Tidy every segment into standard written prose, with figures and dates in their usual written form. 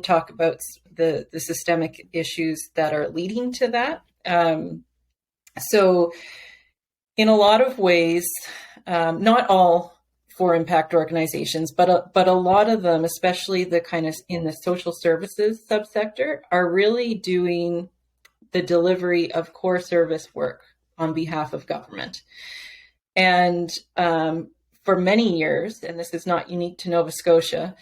talk about the systemic issues that are leading to that. So in a lot of ways, not all for impact organizations, but a lot of them, especially the kind of in the social services subsector, are really doing the delivery of core service work on behalf of government. And for many years, and this is not unique to Nova Scotia,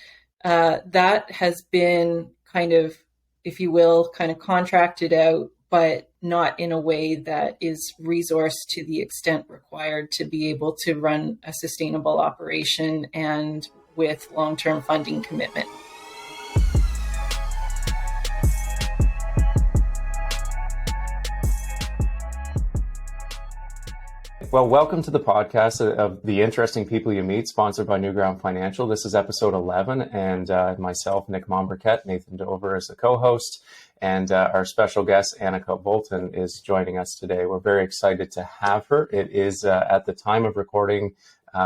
that has been kind of, if you will, kind of contracted out, but not in a way that is resourced to the extent required to be able to run a sustainable operation and with long-term funding commitment. Well, welcome to the podcast of The Interesting People You Meet, sponsored by Newground Financial. This is episode 11, and myself, Nick Momberket, Nathan Dover is the co-host, and our special guest, Annika Voltan, is joining us today. We're very excited to have her. It is, at the time of recording,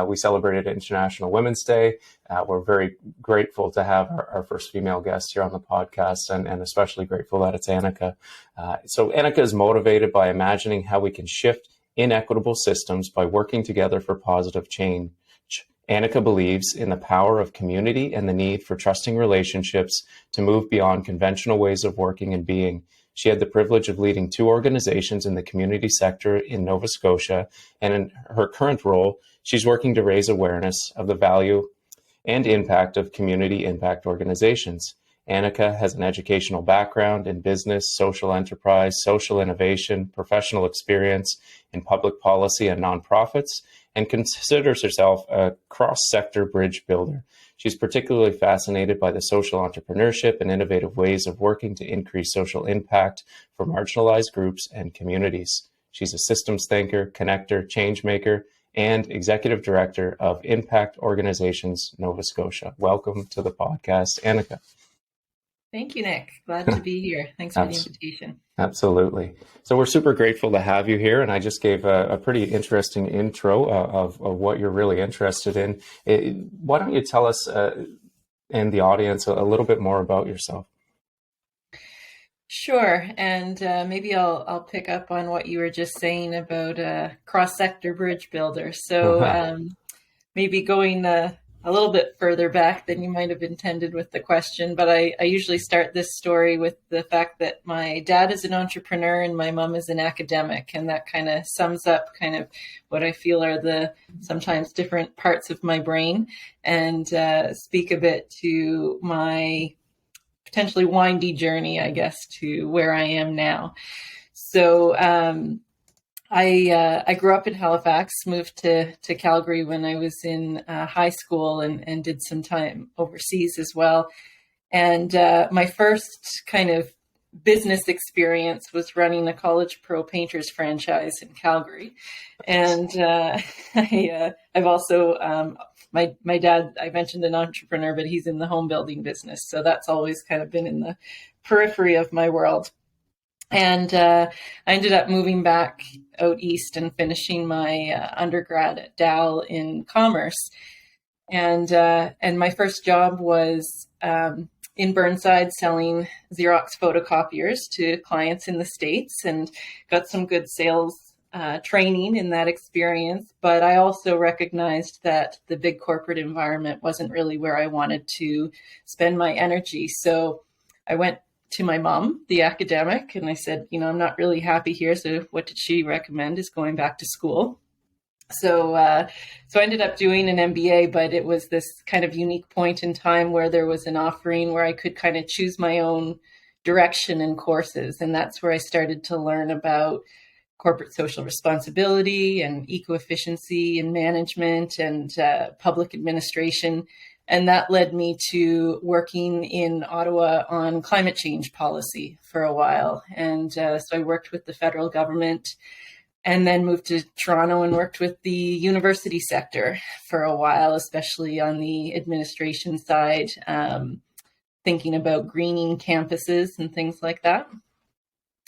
we celebrated International Women's Day. We're very grateful to have our first female guest here on the podcast, and especially grateful that it's Annika. So Annika is motivated by imagining how we can shift inequitable systems by working together for positive change. Annika believes in the power of community and the need for trusting relationships to move beyond conventional ways of working and being. She had the privilege of leading 2 organizations in the community sector in Nova Scotia, and in her current role, she's working to raise awareness of the value and impact of community impact organizations. Annika has an educational background in business, social enterprise, social innovation, professional experience in public policy and nonprofits, and considers herself a cross-sector bridge builder. She's particularly fascinated by the social entrepreneurship and innovative ways of working to increase social impact for marginalized groups and communities. She's a systems thinker, connector, change maker, and executive director of Impact Organizations Nova Scotia. Welcome to the podcast, Annika. Thank you, Nick. Glad to be here. Thanks for the invitation. Absolutely. So we're super grateful to have you here. And I just gave a pretty interesting intro of what you're really interested in. Why don't you tell us and the audience a little bit more about yourself? Sure. And maybe I'll pick up on what you were just saying about cross-sector bridge builder. So maybe going a little bit further back than you might have intended with the question, but I usually start this story with the fact that my dad is an entrepreneur and my mom is an academic, and that kind of sums up kind of what I feel are the sometimes different parts of my brain, and speak a bit to my potentially windy journey, I guess, to where I am now. So I grew up in Halifax, moved to Calgary when I was in high school, and did some time overseas as well. And my first kind of business experience was running a College Pro Painters franchise in Calgary. And I've also, my dad, I mentioned an entrepreneur, but he's in the home building business. So that's always kind of been in the periphery of my world. And I ended up moving back out east and finishing my undergrad at Dal in commerce. And my first job was in Burnside selling Xerox photocopiers to clients in the States, and got some good sales training in that experience. But I also recognized that the big corporate environment wasn't really where I wanted to spend my energy. So I went to my mom, the academic, and I said, I'm not really happy here. So what did she recommend is going back to school. So I ended up doing an MBA, but it was this kind of unique point in time where there was an offering where I could kind of choose my own direction and courses. And that's where I started to learn about corporate social responsibility and eco-efficiency and management and public administration. And that led me to working in Ottawa on climate change policy for a while. And so I worked with the federal government, and then moved to Toronto and worked with the university sector for a while, especially on the administration side, thinking about greening campuses and things like that.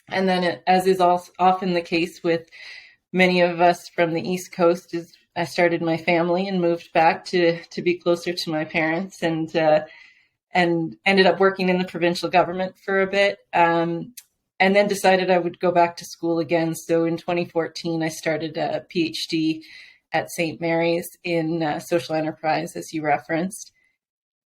And then, as is often the case with many of us from the East Coast, I started my family and moved back to be closer to my parents. And and ended up working in the provincial government for a bit. And then decided I would go back to school again. So in 2014, I started a PhD at St. Mary's in social enterprise, as you referenced.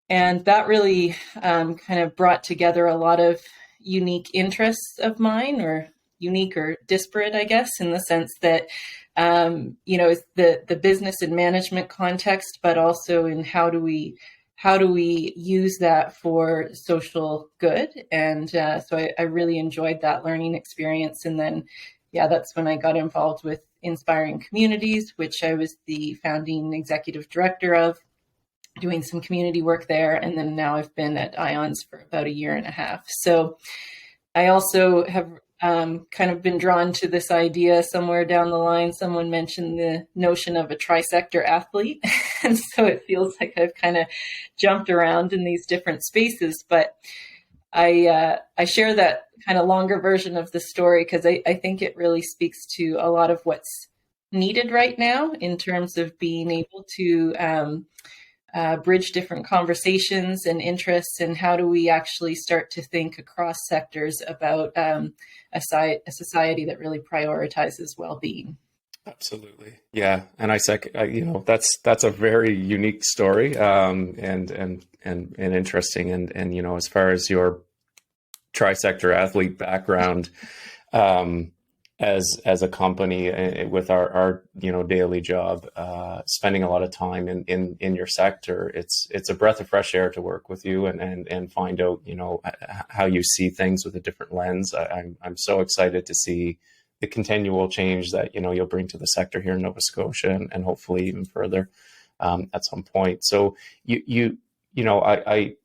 And that really kind of brought together a lot of unique interests of mine, or unique or disparate, I guess, in the sense that, the business and management context, but also in how do we use that for social good. And so I really enjoyed that learning experience. And then, that's when I got involved with Inspiring Communities, which I was the founding executive director of, doing some community work there. And then now I've been at IONS for about a year and a half. So I also have kind of been drawn to this idea somewhere down the line. Someone mentioned the notion of a trisector athlete. And so it feels like I've kind of jumped around in these different spaces. But I share that kind of longer version of the story because I think it really speaks to a lot of what's needed right now in terms of being able to bridge different conversations and interests, and how do we actually start to think across sectors about a society that really prioritizes well-being. Absolutely, yeah, and that's a very unique story, and interesting, and as far as your trisector athlete background. As a company with our daily job, spending a lot of time in your sector, it's a breath of fresh air to work with you and find out how you see things with a different lens. I'm so excited to see the continual change that you'll bring to the sector here in Nova Scotia and hopefully even further at some point. So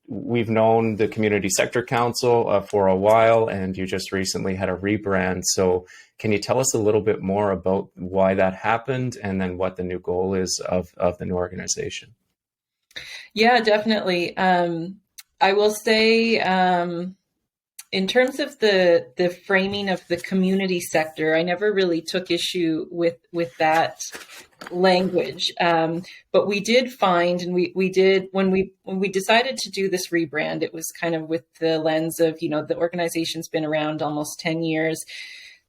we've known the Community Sector Council for a while, and you just recently had a rebrand. So can you tell us a little bit more about why that happened and then what the new goal is of the new organization? Yeah, definitely. I will say, in terms of the framing of the community sector, I never really took issue with that language. But we did find, and we did, when we decided to do this rebrand, it was kind of with the lens of, the organization's been around almost 10 years.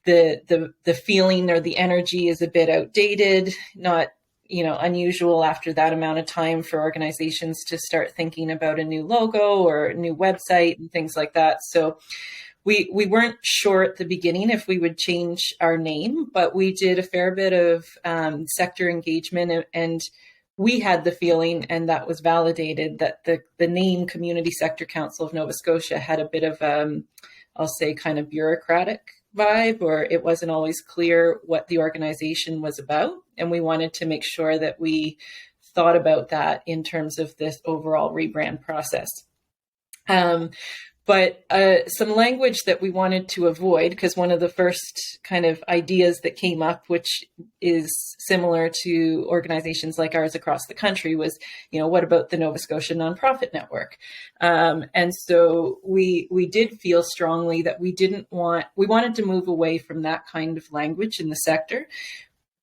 The feeling or the energy is a bit outdated, not unusual after that amount of time for organizations to start thinking about a new logo or a new website and things like that. So we weren't sure at the beginning if we would change our name, but we did a fair bit of sector engagement, and we had the feeling, and that was validated, that the name Community Sector Council of Nova Scotia had a bit of, I'll say, kind of bureaucratic vibe, or it wasn't always clear what the organization was about. And we wanted to make sure that we thought about that in terms of this overall rebrand process. But some language that we wanted to avoid, because one of the first kind of ideas that came up, which is similar to organizations like ours across the country, was, what about the Nova Scotia Nonprofit Network? And so we did feel strongly that we wanted to move away from that kind of language in the sector,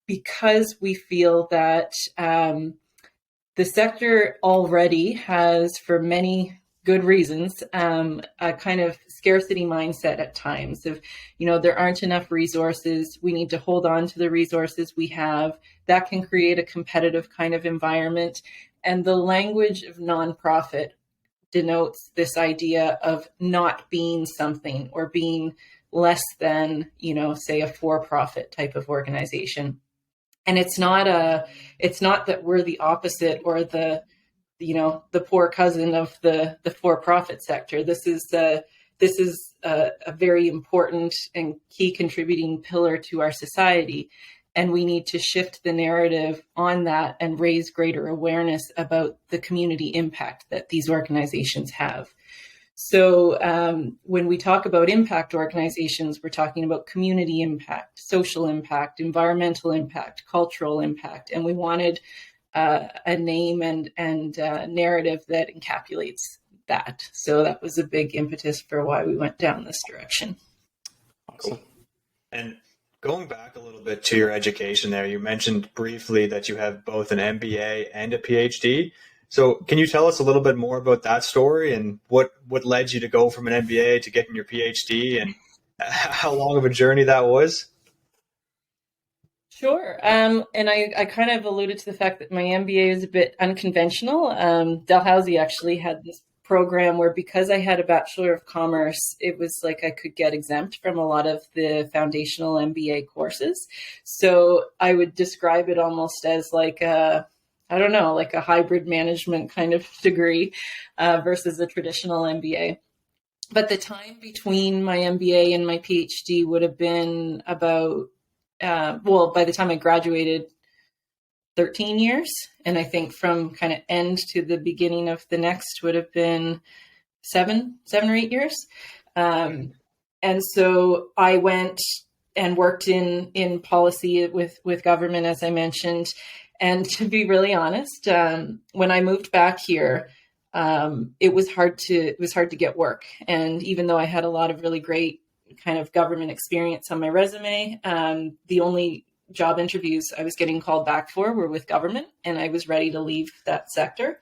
because we feel that the sector already has, for many good reasons, a kind of scarcity mindset at times of, there aren't enough resources. We need to hold on to the resources we have. That can create a competitive kind of environment. And the language of nonprofit denotes this idea of not being something or being less than, say, a for-profit type of organization. And it's not that we're the opposite or the poor cousin of the for-profit sector. This is a very important and key contributing pillar to our society. And we need to shift the narrative on that and raise greater awareness about the community impact that these organizations have. So when we talk about impact organizations, we're talking about community impact, social impact, environmental impact, cultural impact. And we wanted a name and narrative that encapsulates that. So that was a big impetus for why we went down this direction. Cool. And going back a little bit to your education there, you mentioned briefly that you have both an MBA and a PhD. So can you tell us a little bit more about that story and what led you to go from an MBA to getting your PhD and how long of a journey that was? Sure. And I kind of alluded to the fact that my MBA is a bit unconventional. Dalhousie actually had this program where, because I had a Bachelor of Commerce, it was like I could get exempt from a lot of the foundational MBA courses. So I would describe it almost as like I don't know, like a hybrid management kind of degree versus a traditional MBA. But the time between my MBA and my PhD would have been about by the time I graduated, 13 years. And I think from kind of end to the beginning of the next would have been seven or 8 years. And so I went and worked in policy with government, as I mentioned. And to be really honest, when I moved back here, it was hard to get work. And even though I had a lot of really great kind of government experience on my resume, the only job interviews I was getting called back for were with government, and I was ready to leave that sector.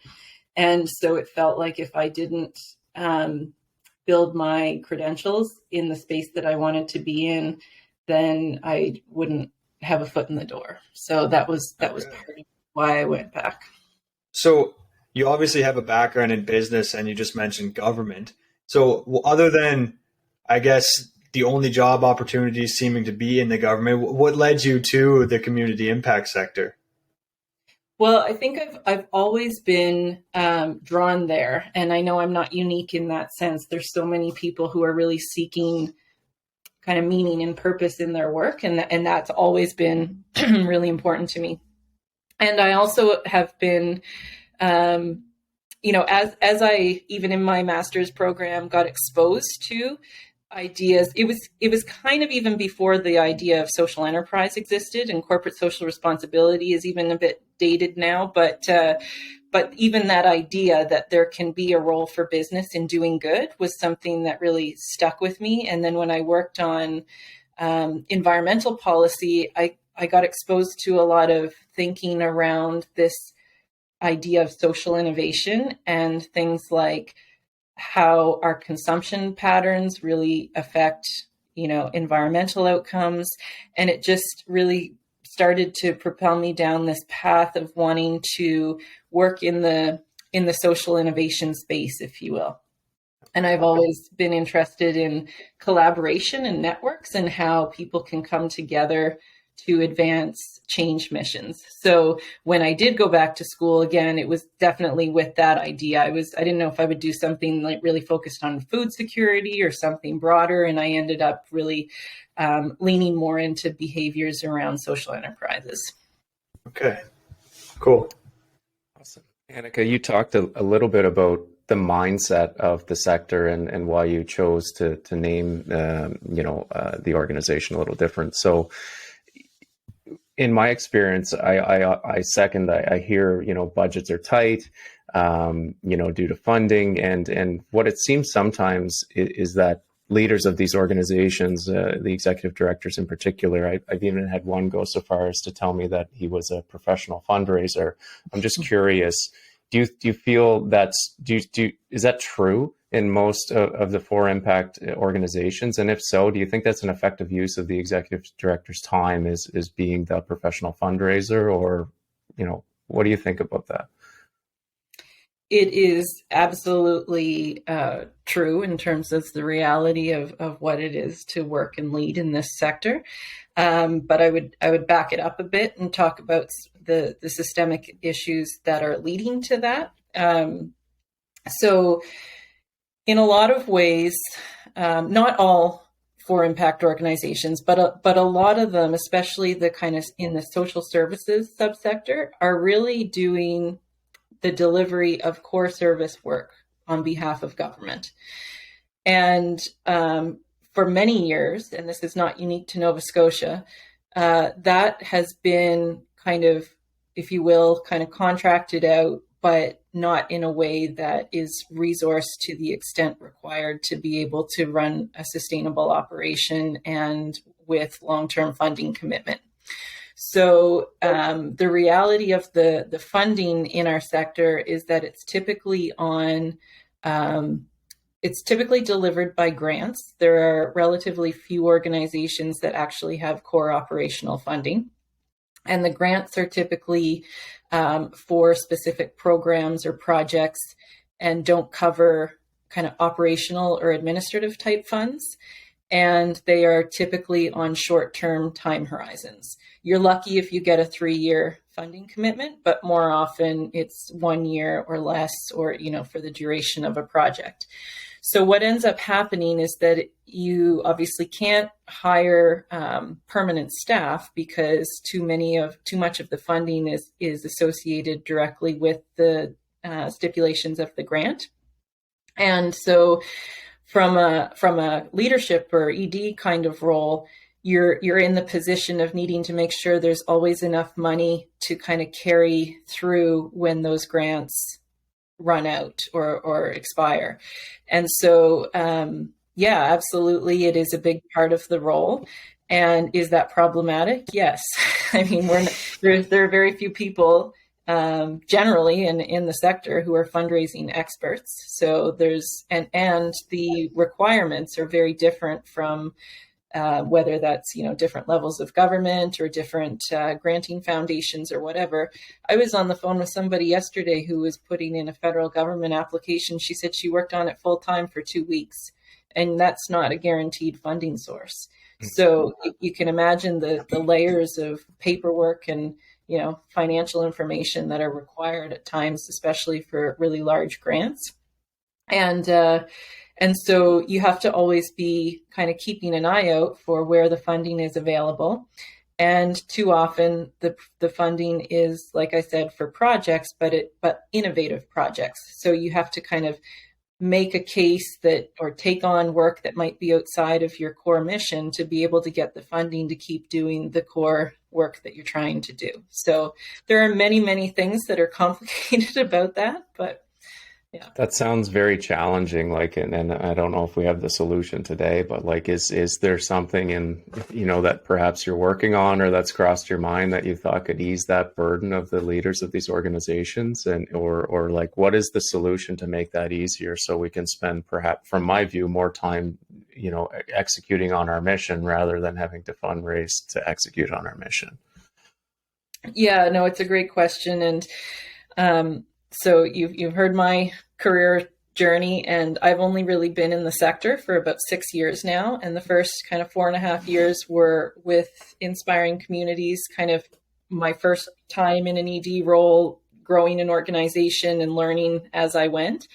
And so it felt like if I didn't build my credentials in the space that I wanted to be in, then I wouldn't have a foot in the door. So that was part of why I went back. So you obviously have a background in business, and you just mentioned government. So other than, I guess, the only job opportunities seeming to be in the government, what led you to the community impact sector? Well, I think I've always been drawn there, and I know I'm not unique in that sense. There's so many people who are really seeking kind of meaning and purpose in their work, and that's always been really important to me. And I also have been, as I, even in my master's program, got exposed to ideas. It was kind of even before the idea of social enterprise existed, and corporate social responsibility is even a bit dated now. But even that idea that there can be a role for business in doing good was something that really stuck with me. And then when I worked on environmental policy, I got exposed to a lot of thinking around this idea of social innovation and things like how our consumption patterns really affect, environmental outcomes. And it just really started to propel me down this path of wanting to work in the social innovation space, if you will. And I've always been interested in collaboration and networks and how people can come together to advance change missions. So when I did go back to school again, it was definitely with that idea. I didn't know if I would do something like really focused on food security or something broader. And I ended up really leaning more into behaviors around social enterprises. Okay, cool. Awesome. Annika, you talked a little bit about the mindset of the sector and why you chose to name, the organization a little different. So in my experience, I second, I hear, budgets are tight, due to funding. And what it seems sometimes is that leaders of these organizations, the executive directors in particular, I've even had one go so far as to tell me that he was a professional fundraiser. I'm just curious, do you feel is that true in most of the for impact organizations? And if so, do you think that's an effective use of the executive director's time is being the professional fundraiser, or, what do you think about that? It is absolutely true in terms of the reality of what it is to work and lead in this sector. But I would back it up a bit and talk about the systemic issues that are leading to that. So in a lot of ways, not all for impact organizations, but a lot of them, especially the kind of in the social services subsector, are really doing the delivery of core service work on behalf of government. And for many years, and this is not unique to Nova Scotia, that has been kind of, if you will, kind of contracted out, but not in a way that is resourced to the extent required to be able to run a sustainable operation and with long-term funding commitment. So the reality of the funding in our sector is that it's typically delivered by grants. There are relatively few organizations that actually have core operational funding. And the grants are typically for specific programs or projects and don't cover kind of operational or administrative type funds. And they are typically on short-term time horizons. You're lucky if you get a 3-year funding commitment, but more often it's 1 year or less, or, for the duration of a project. So what ends up happening is that you obviously can't hire permanent staff because too much of the funding is associated directly with the stipulations of the grant. And so from a leadership or ED kind of role, you're in the position of needing to make sure there's always enough money to kind of carry through when those grants run out or expire. And so, absolutely, it is a big part of the role. And is that problematic? Yes. I mean, there are very few people generally in the sector who are fundraising experts. So and the requirements are very different from whether that's, different levels of government or different granting foundations or whatever. I was on the phone with somebody yesterday who was putting in a federal government application. She said she worked on it full time for 2 weeks, and that's not a guaranteed funding source. So you can imagine the layers of paperwork and, financial information that are required at times, especially for really large grants. And so you have to always be kind of keeping an eye out for where the funding is available. And too often the funding is, like I said, for projects, but innovative projects. So you have to kind of make a case or take on work that might be outside of your core mission to be able to get the funding to keep doing the core work that you're trying to do. So there are many, many things that are complicated about that, but yeah. That sounds very challenging. And I don't know if we have the solution today, but is there something that perhaps you're working on or that's crossed your mind that you thought could ease that burden of the leaders of these organizations, or what is the solution to make that easier so we can spend, perhaps from my view, more time, executing on our mission rather than having to fundraise to execute on our mission? Yeah, no, it's a great question. And, so you've heard my career journey, and I've only really been in the sector for about 6 years now. And the first kind of 4.5 years were with Inspiring Communities, kind of my first time in an ED role, growing an organization and learning as I went.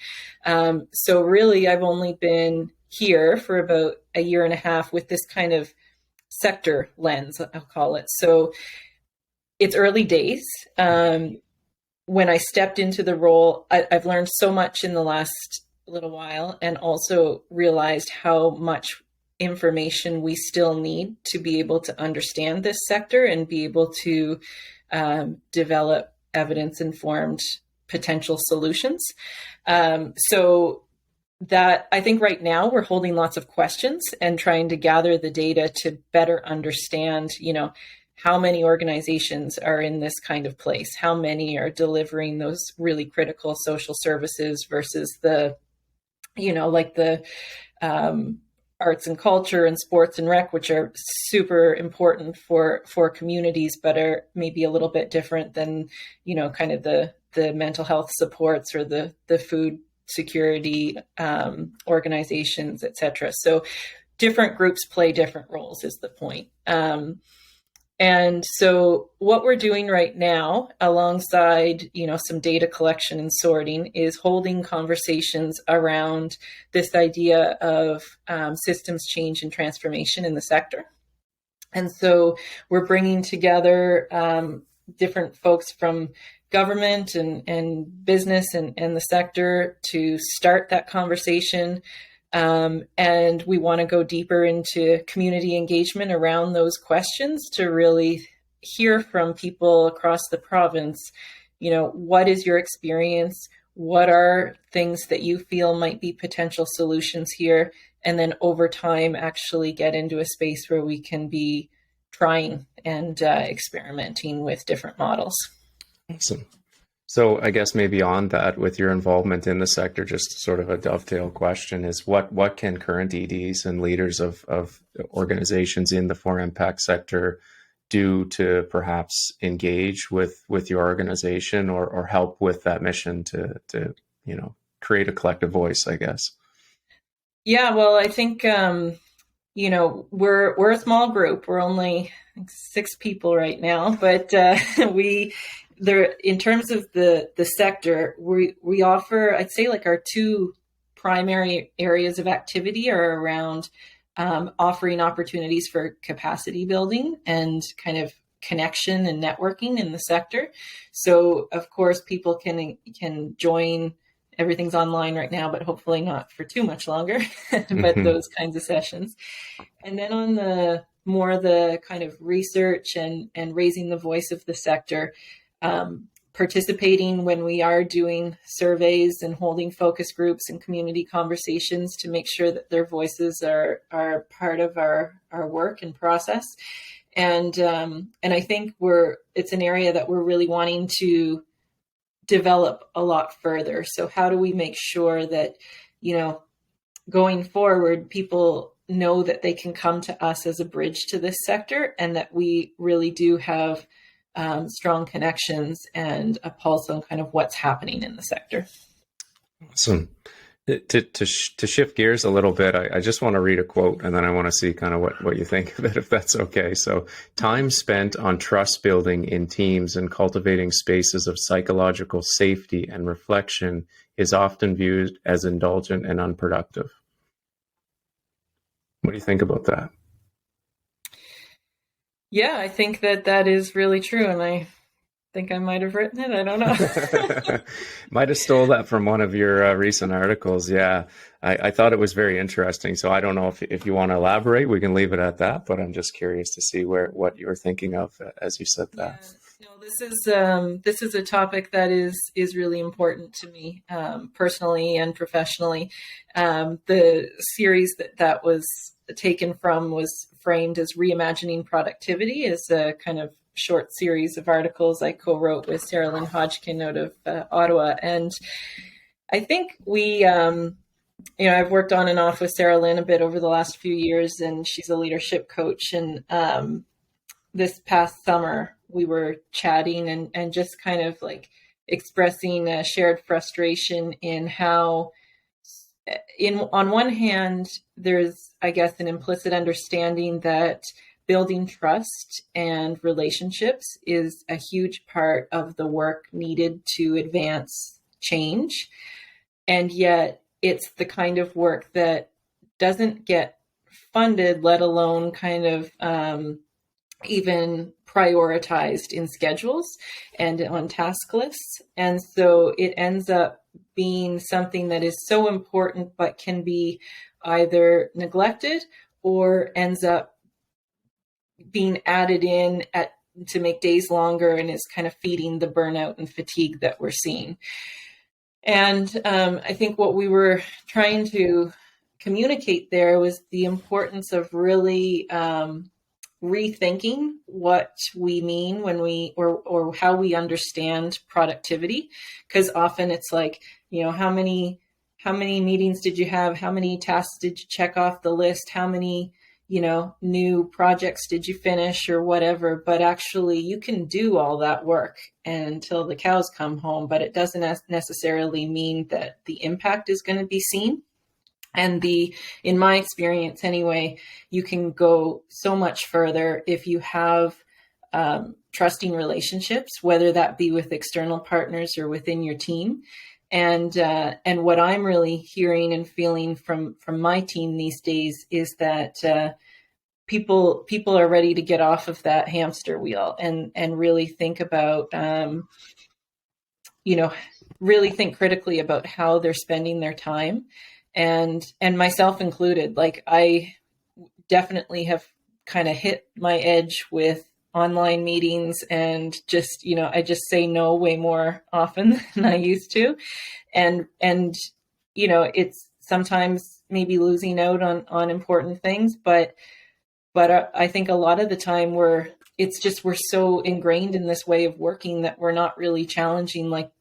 So really, I've only been here for about 1.5 years with this kind of sector lens, I'll call it. So it's early days. When I stepped into the role, I've learned so much in the last little while, and also realized how much information we still need to be able to understand this sector and be able to develop evidence-informed potential solutions. So that I think right now we're holding lots of questions and trying to gather the data to better understand, how many organizations are in this kind of place? How many are delivering those really critical social services versus the arts and culture and sports and rec, which are super important for communities, but are maybe a little bit different than, kind of the mental health supports or the food security organizations, et cetera. So different groups play different roles is the point. And so what we're doing right now, alongside, some data collection and sorting, is holding conversations around this idea of systems change and transformation in the sector. And so we're bringing together different folks from government and business and the sector to start that conversation. And we want to go deeper into community engagement around those questions to really hear from people across the province. What is your experience? What are things that you feel might be potential solutions here? And then over time, actually get into a space where we can be trying and experimenting with different models. Awesome. So I guess maybe on that, with your involvement in the sector, just sort of a dovetail question is what can current EDs and leaders of organizations in the for impact sector do to perhaps engage with your organization or help with that mission to create a collective voice, I guess? Yeah, well, I think we're a small group. We're only 6 people right now, but in terms of the sector, we offer, I'd say, like our 2 primary areas of activity are around offering opportunities for capacity building and kind of connection and networking in the sector. So of course people can join. Everything's online right now, but hopefully not for too much longer, but those kinds of sessions. And then on the kind of research and raising the voice of the sector, participating when we are doing surveys and holding focus groups and community conversations to make sure that their voices are part of our work and process. And I think it's an area that we're really wanting to develop a lot further. So how do we make sure that, going forward, people know that they can come to us as a bridge to this sector, and that we really do have strong connections and a pulse on kind of what's happening in the sector. Awesome. To shift gears a little bit, I just want to read a quote, and then I want to see kind of what you think of it, if that's okay. So, time spent on trust building in teams and cultivating spaces of psychological safety and reflection is often viewed as indulgent and unproductive. What do you think about that? Yeah, I think that is really true. And I think I might have written it. I don't know. Might have stole that from one of your recent articles. Yeah, I thought it was very interesting. So I don't know if you want to elaborate, we can leave it at that. But I'm just curious to see what you were thinking of as you said that. Yeah. No, this is a topic that is really important to me personally and professionally. The series that was taken from was framed as Reimagining Productivity, is a kind of short series of articles I co-wrote with Sarah Lynn Hodgkin out of Ottawa. And I think I've worked on and off with Sarah Lynn a bit over the last few years, and she's a leadership coach. And this past summer, we were chatting and just kind of like expressing a shared frustration in how, on one hand, there's, I guess, an implicit understanding that building trust and relationships is a huge part of the work needed to advance change. And yet it's the kind of work that doesn't get funded, let alone kind of even prioritized in schedules and on task lists. And so it ends up being something that is so important, but can be either neglected or ends up being added in to make days longer, and is kind of feeding the burnout and fatigue that we're seeing. And I think what we were trying to communicate there was the importance of really rethinking what we mean when or how we understand productivity, because often it's like, how many meetings did you have? How many tasks did you check off the list? How many new projects did you finish or whatever? But actually you can do all that work until the cows come home, but it doesn't necessarily mean that the impact is going to be seen. And in my experience anyway, you can go so much further if you have trusting relationships, whether that be with external partners or within your team. And what I'm really hearing and feeling from my team these days is that people are ready to get off of that hamster wheel and really think about, really think critically about how they're spending their time, and myself included. Like, I definitely have kind of hit my edge with online meetings, and just, I just say no way more often than I used to. And it's sometimes maybe losing out on important things, but But I think a lot of the time we're so ingrained in this way of working that we're not really challenging, like,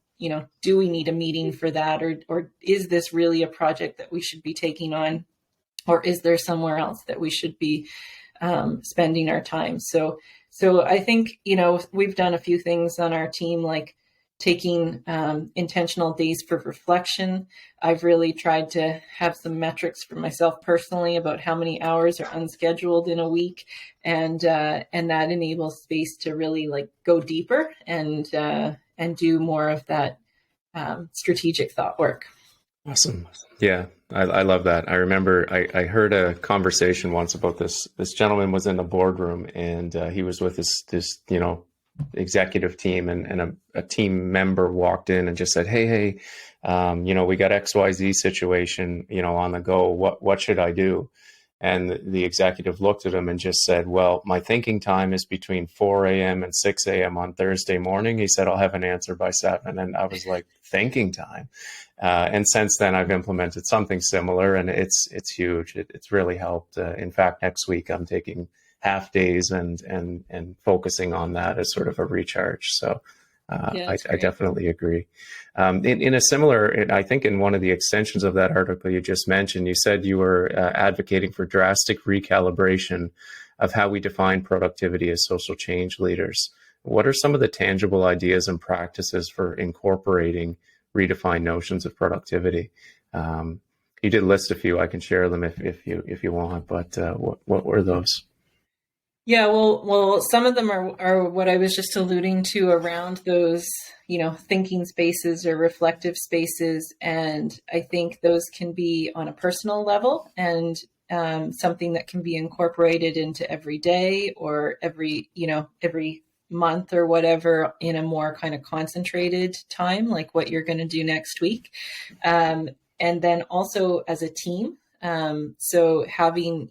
do we need a meeting for that? Or is this really a project that we should be taking on? Or is there somewhere else that we should be spending our time? So I think, we've done a few things on our team, like taking intentional days for reflection. I've really tried to have some metrics for myself personally about how many hours are unscheduled in a week. And that enables space to really like go deeper and do more of that strategic thought work. Awesome. Yeah, I love that. I remember I heard a conversation once about this. This gentleman was in the boardroom, and he was with this executive team, and a team member walked in and just said, hey, we got XYZ situation, on the go. What should I do? And the executive looked at him and just said, well, my thinking time is between 4 a.m. and 6 a.m. on Thursday morning. He said, I'll have an answer by 7. And I was like, thinking time. And since then, I've implemented something similar, and it's huge. It's really helped. In fact, next week, I'm taking half days and focusing on that as sort of a recharge. So I definitely agree. In a similar, I think in one of the extensions of that article you just mentioned, you said you were advocating for drastic recalibration of how we define productivity as social change leaders. What are some of the tangible ideas and practices for incorporating redefined notions of productivity? You did list a few. I can share them if you want, but what were those? Yeah, well, some of them are what I was just alluding to around those, thinking spaces or reflective spaces. And I think those can be on a personal level and something that can be incorporated into every day or every month or whatever in a more kind of concentrated time, like what you're going to do next week. And then also as a team. So having,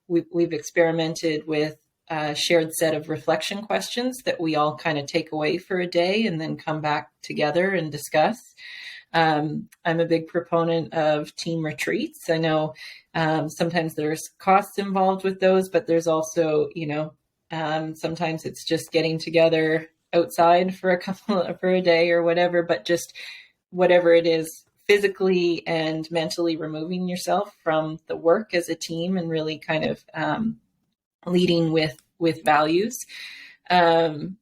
we've experimented with a shared set of reflection questions that we all kind of take away for a day and then come back together and discuss. I'm a big proponent of team retreats. I know sometimes there's costs involved with those, but there's also, sometimes it's just getting together outside for a day or whatever, but just whatever it is, physically and mentally removing yourself from the work as a team and really kind of leading with values. And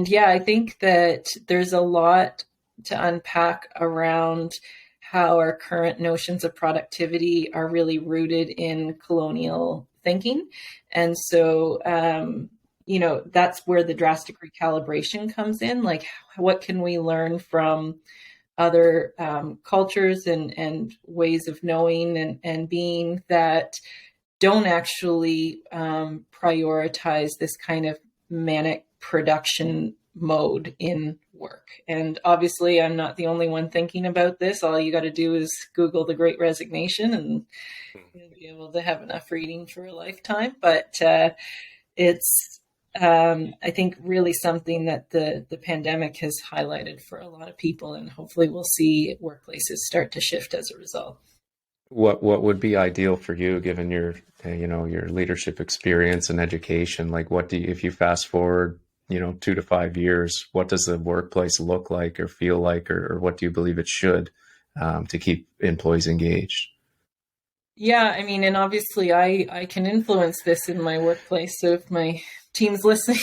yeah, I think that there's a lot to unpack around how our current notions of productivity are really rooted in colonial thinking. And so, that's where the drastic recalibration comes in. Like, what can we learn from other cultures and ways of knowing and being that don't actually prioritize this kind of manic production mode in work. And obviously, I'm not the only one thinking about this. All you got to do is Google the Great Resignation and you'll be able to have enough reading for a lifetime. But it's, I think, really something that the pandemic has highlighted for a lot of people. And hopefully we'll see workplaces start to shift as a result. What would be ideal for you, given your your leadership experience and education? Like, if you fast forward 2 to 5 years, what does the workplace look like or feel like, or what do you believe it should to keep employees engaged? Yeah, I mean, and obviously I can influence this in my workplace. So if my team's listening,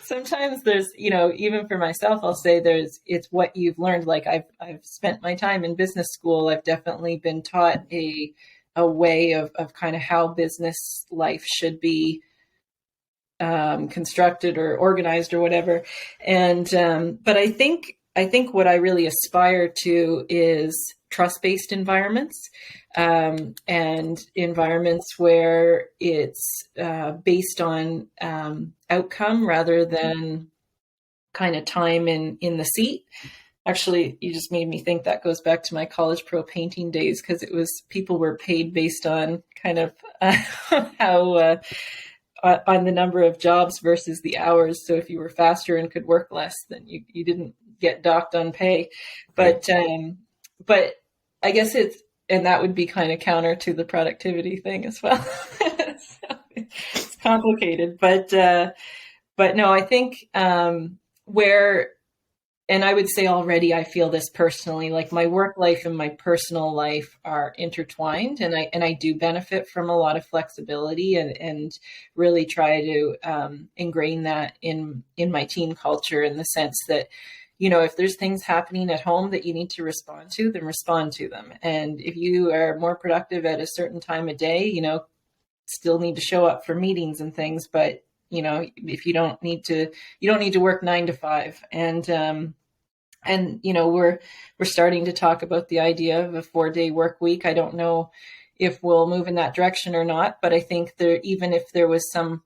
sometimes there's, even for myself, I'll say it's what you've learned. Like I've spent my time in business school. I've definitely been taught a way of kind of how business life should be constructed or organized or whatever. And, but I think what I really aspire to is trust-based environments, and environments where it's based on outcome rather than kind of time in the seat. Actually, you just made me think that goes back to my college pro painting days, because people were paid based on kind of how on the number of jobs versus the hours. So if you were faster and could work less, then you didn't get docked on pay. But I guess and that would be kind of counter to the productivity thing as well. So it's complicated, but no, I think where, and I would say already I feel this personally, like my work life and my personal life are intertwined, and I do benefit from a lot of flexibility, and really try to ingrain that in my team culture, in the sense that, if there's things happening at home that you need to respond to, then respond to them. And if you are more productive at a certain time of day, still need to show up for meetings and things, but if you don't need to work 9 to 5. And we're starting to talk about the idea of a 4-day work week. I don't know if we'll move in that direction or not, but I think even if there was some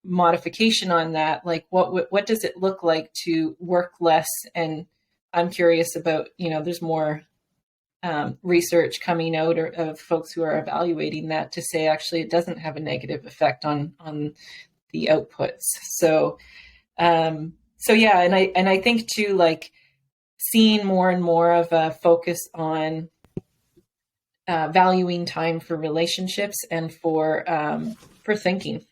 modification on that, like what does it look like to work less? And I'm curious about, there's more research coming out of folks who are evaluating that to say, actually, it doesn't have a negative effect on the outputs. So yeah. And I think too, like, seeing more and more of a focus on valuing time for relationships and for thinking,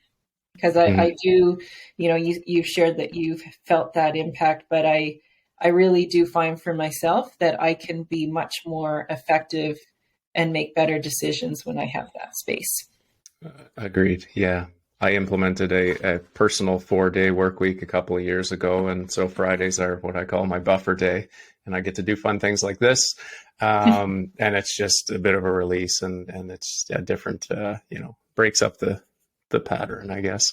because I do, you've shared that you've felt that impact, but I really do find for myself that I can be much more effective and make better decisions when I have that space. Agreed. Yeah. I implemented a personal 4-day work week a couple of years ago. And so Fridays are what I call my buffer day. And I get to do fun things like this. And it's just a bit of a release, and it's a different, breaks up the pattern, I guess.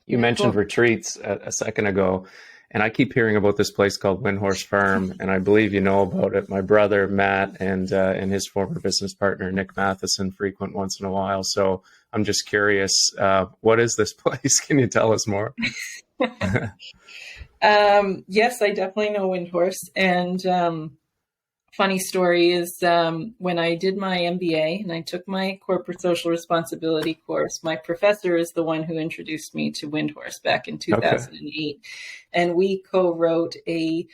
You mentioned retreats a second ago, and I keep hearing about this place called Windhorse Farm, and I believe you know about it. My brother, Matt, and his former business partner, Nick Matheson, frequent once in a while. So I'm just curious, what is this place? Can you tell us more? Yes, I definitely know Windhorse. And funny story is when I did my MBA and I took my corporate social responsibility course, my professor is the one who introduced me to Windhorse back in 2008. Okay. And we co-wrote a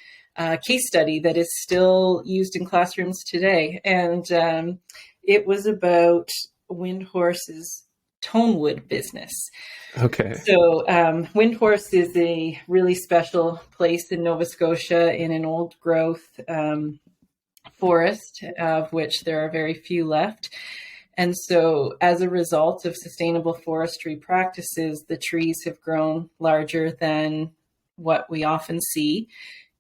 case study that is still used in classrooms today. And it was about Windhorse's tonewood business. Okay. So Windhorse is a really special place in Nova Scotia, in an old growth forest, of which there are very few left. And so as a result of sustainable forestry practices, the trees have grown larger than what we often see.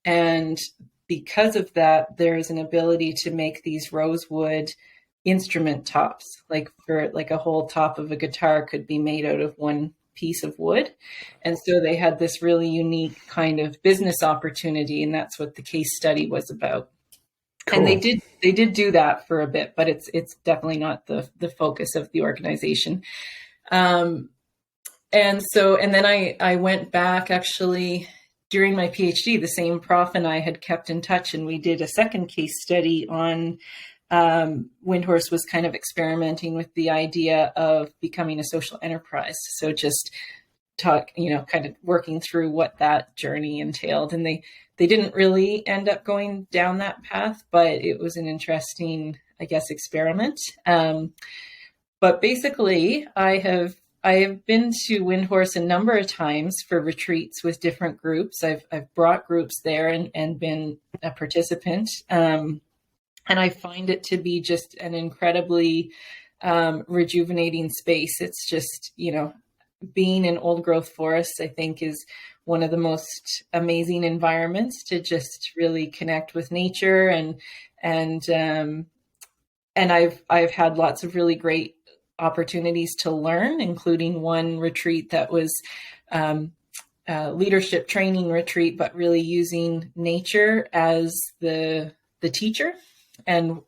And because of that, there is an ability to make these rosewood instrument tops, like a whole top of a guitar could be made out of one piece of wood. And so they had this really unique kind of business opportunity, and that's what the case study was about. Cool. And they did do that for a bit, but it's definitely not the focus of the organization. And then I went back, actually, during my PhD. The same prof and I had kept in touch, and we did a second case study on Windhorse was kind of experimenting with the idea of becoming a social enterprise. So just kind of working through what that journey entailed. And they didn't really end up going down that path, but it was an interesting, I guess, experiment. But basically, I have been to Windhorse a number of times for retreats with different groups. I've brought groups there and been a participant. And I find it to be just an incredibly rejuvenating space. It's just, being in old growth forests, I think, is one of the most amazing environments to just really connect with nature. And I've had lots of really great opportunities to learn, including one retreat that was a leadership training retreat, but really using nature as the teacher. And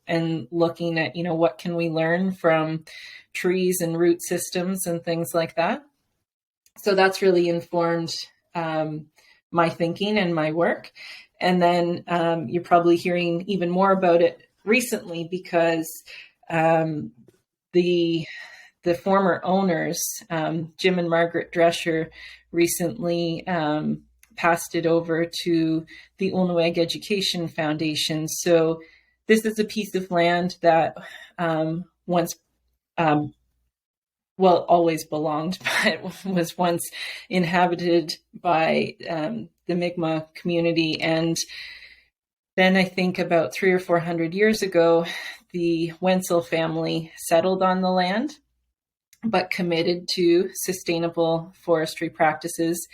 looking at, what can we learn from trees and root systems and things like that. So that's really informed my thinking and my work. And then you're probably hearing even more about it recently because the former owners, Jim and Margaret Drescher, recently passed it over to the Ulnueg Education Foundation. So this is a piece of land that once, always belonged, but was once inhabited by the Mi'kmaq community. And then I think about 300 or 400 years ago, the Wenzel family settled on the land, but committed to sustainable forestry practices.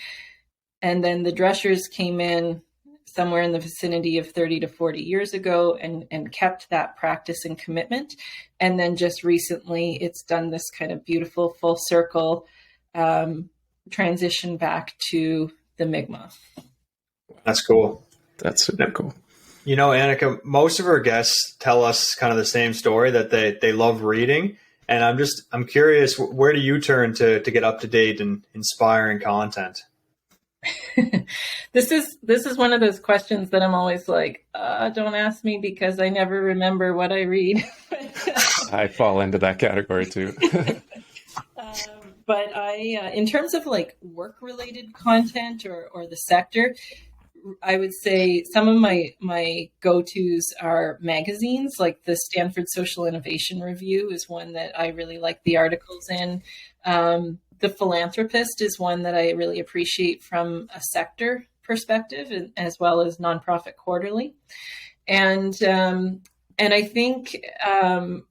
And then the Drushers came in somewhere in the vicinity of 30 to 40 years ago and kept that practice and commitment. And then just recently, it's done this kind of beautiful full circle transition back to the Mi'kmaq. That's cool. That's super cool. You know, Annika, most of our guests tell us kind of the same story, that they love reading. And I'm curious, where do you turn to get up to date and inspiring content? This is one of those questions that I'm always like, don't ask me, because I never remember what I read. I fall into that category too. But in terms of like work-related content or the sector, I would say some of my go-tos are magazines, like the Stanford Social Innovation Review is one that I really like the articles in. The Philanthropist is one that I really appreciate from a sector perspective, as well as Nonprofit Quarterly. And I think I'm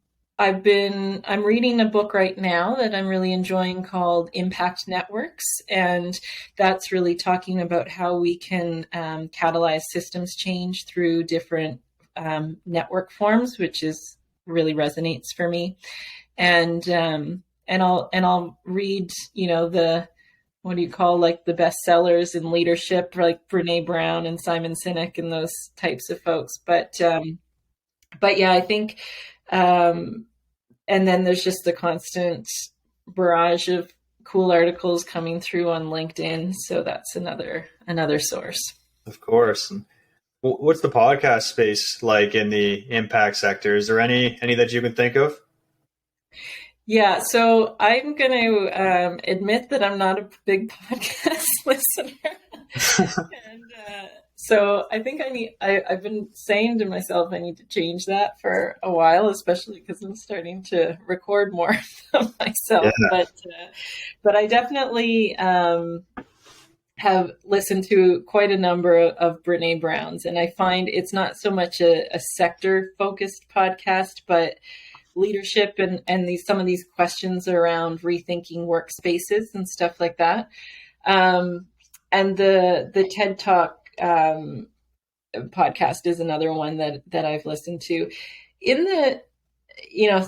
reading a book right now that I'm really enjoying called Impact Networks. And that's really talking about how we can catalyze systems change through different network forms, which is really resonates for me. And I'll read, the, what do you call, like the bestsellers in leadership, like Brene Brown and Simon Sinek and those types of folks. But yeah, I think, and then there's just the constant barrage of cool articles coming through on LinkedIn. So that's another source. Of course. What's the podcast space like in the impact sector? Is there any that you can think of? Yeah, so I'm going to admit that I'm not a big podcast listener. And so I think I've been saying to myself, I need to change that for a while, especially because I'm starting to record more of myself. Yeah. But I definitely have listened to quite a number of Brene Brown's, and I find it's not so much a sector-focused podcast, but leadership and some of these questions around rethinking workspaces and stuff like that. And the TED Talk podcast is another one that I've listened to. In the,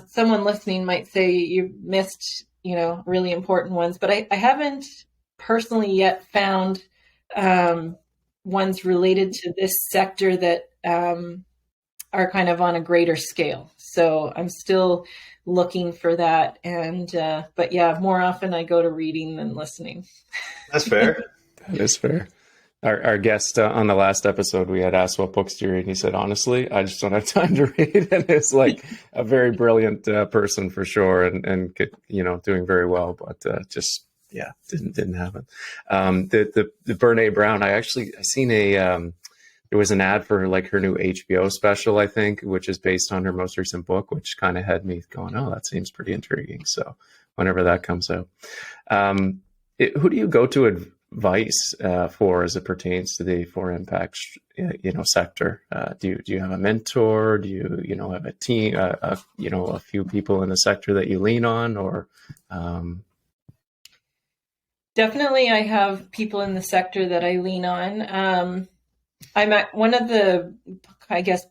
someone listening might say you missed, really important ones, but I haven't personally yet found ones related to this sector that are kind of on a greater scale. So I'm still looking for that. And, but yeah, more often I go to reading than listening. That's fair. That is fair. Our guest on the last episode, we had asked, what books do you read? And he said, honestly, I just don't have time to read. And it's like a very brilliant person for sure. And doing very well, but didn't have it. The Brene Brown, I seen there was an ad for like her new HBO special, I think, which is based on her most recent book, which kind of had me going, oh, that seems pretty intriguing. So whenever that comes out, who do you go to advice for as it pertains to the for impact, sector? Do you have a mentor? Do you have a team, a few people in the sector that you lean on, or? Definitely, I have people in the sector that I lean on. I'm at one of the,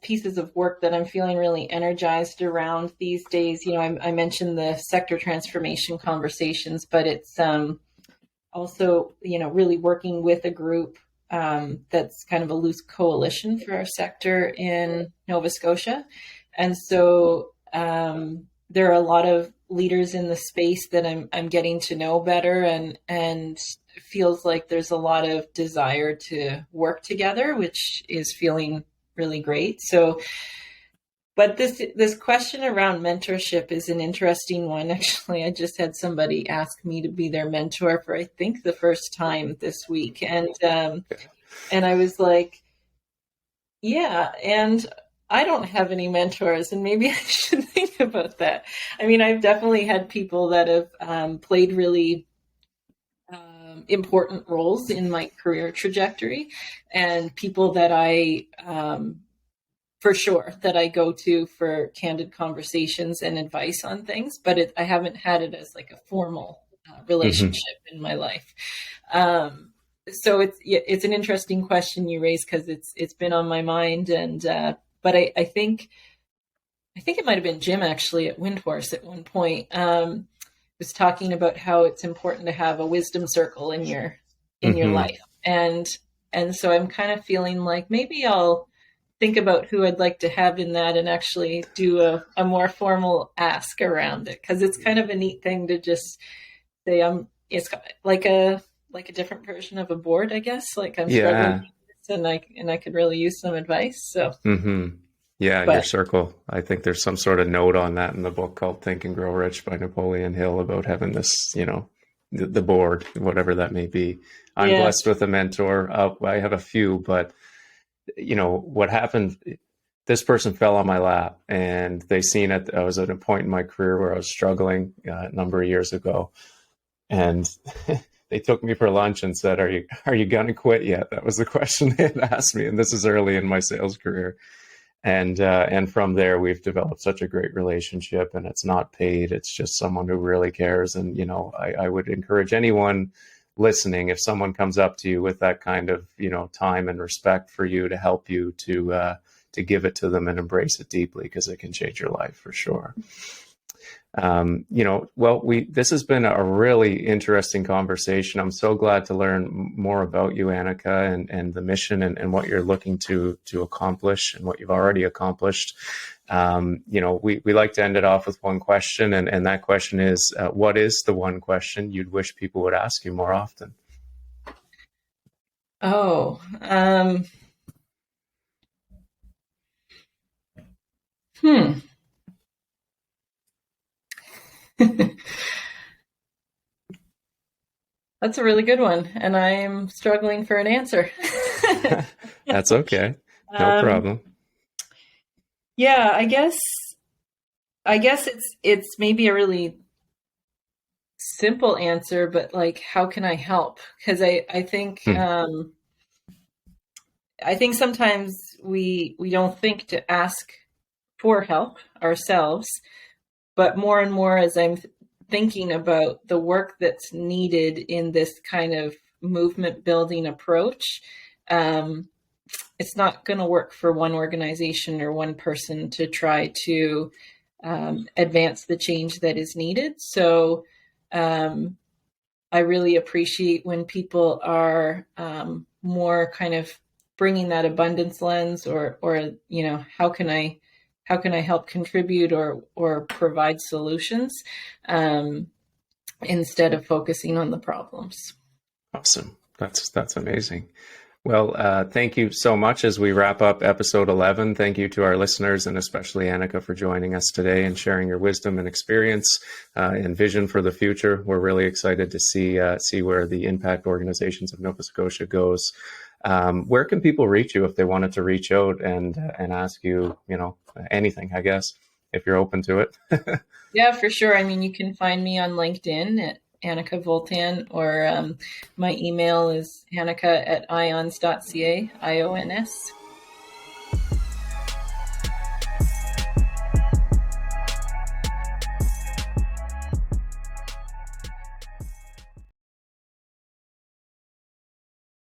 pieces of work that I'm feeling really energized around these days. I mentioned the sector transformation conversations, but it's also, really working with a group that's kind of a loose coalition for our sector in Nova Scotia. And so there are a lot of leaders in the space that I'm getting to know better, and feels like there's a lot of desire to work together, which is feeling really great. So, but this question around mentorship is an interesting one. Actually, I just had somebody ask me to be their mentor for, I think, the first time this week. And I was like, yeah. And I don't have any mentors, and maybe I should think about that. I mean, I've definitely had people that have played really important roles in my career trajectory, and people that for sure, that I go to for candid conversations and advice on things, but I haven't had it as like a formal relationship in my life. So it's an interesting question you raise, because it's been on my mind, and but I think it might have been Jim actually at Windhorse at one point was talking about how it's important to have a wisdom circle in your life, and so I'm kind of feeling like maybe I'll think about who I'd like to have in that and actually do a more formal ask around it, because it's kind of a neat thing to just say it's like a different version of a board, I guess. Like I'm struggling with this, and I could really use some advice. So your circle. I think there's some sort of note on that in the book called Think and Grow Rich by Napoleon Hill about having this, the board, whatever that may be. I'm blessed with a mentor. I have a few, but what happened, this person fell on my lap, and they seen it. I was at a point in my career where I was struggling a number of years ago, and they took me for lunch and said, are you going to quit yet? That was the question they had asked me. And this is early in my sales career. And from there, we've developed such a great relationship, and it's not paid. It's just someone who really cares. And, I would encourage anyone listening, if someone comes up to you with that kind of, time and respect for you, to help you to give it to them and embrace it deeply, because it can change your life for sure. This has been a really interesting conversation. I'm so glad to learn more about you, Annika, and the mission and what you're looking to accomplish and what you've already accomplished. We like to end it off with one question, and that question is, what is the one question you'd wish people would ask you more often? Oh, That's a really good one, and I'm struggling for an answer. That's okay. No problem. Yeah, I guess it's maybe a really simple answer, but like, how can I help? Because I think sometimes we don't think to ask for help ourselves, but more and more as I'm thinking about the work that's needed in this kind of movement building approach, it's not going to work for one organization or one person to try to advance the change that is needed. So I really appreciate when people are more kind of bringing that abundance lens, or how can I help contribute or provide solutions, instead of focusing on the problems. Awesome. That's amazing. Well, thank you so much. As we wrap up episode 11, thank you to our listeners, and especially Annika, for joining us today and sharing your wisdom and experience and vision for the future. We're really excited to see where the impact organizations of Nova Scotia goes. Where can people reach you if they wanted to reach out and ask you, anything, I guess, if you're open to it? Yeah, for sure. I mean, you can find me on LinkedIn at Annika Voltan, or my email is annika@ions.ca, IONS.